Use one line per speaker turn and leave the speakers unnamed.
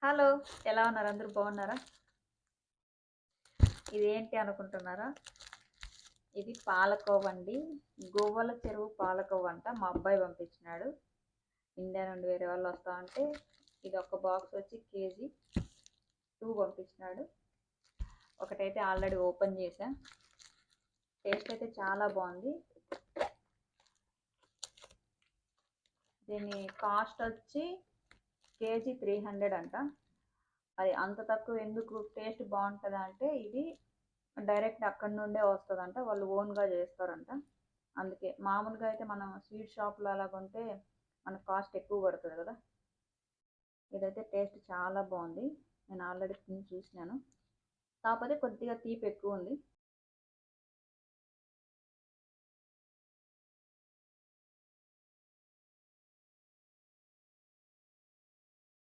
Hello! ఎలా ఉన్నారు? అందరూ బాగున్నారా? ఇదేంటి అనుకుంటున్నారా? ఇది పాలకోవ అండి. గువ్వల చెరువు పాలకోవ అంట. మా అబ్బాయి పంపించినాడు. ఇండియా నుండి వేరే వాళ్ళు వస్తా అంటే ఇది ఒక బాక్స్ వచ్చి కేజీ 2 పంపించినాడు. ఒకటైతే ఆల్రెడీ ఓపెన్ చేశా. టేస్ట్ అయితే చాలా బాగుంది. దీని కాస్ట్ వచ్చి కేజీ 300 అంట. అది అంత తక్కువ ఎందుకు టేస్ట్ బాగుంటుందా అంటే ఇది డైరెక్ట్ అక్కడి నుండే వస్తుందంట. వాళ్ళు ఓన్గా చేస్తారంట. అందుకే మామూలుగా అయితే మనం స్వీట్ షాప్లో అలా కొంటే మనకు కాస్ట్ ఎక్కువ పడుతుంది కదా. ఇదైతే టేస్ట్ చాలా బాగుంది. నేను ఆల్రెడీ తిని చూసినాను. కాకపోతే కొద్దిగా తీపి ఎక్కువ ఉంది.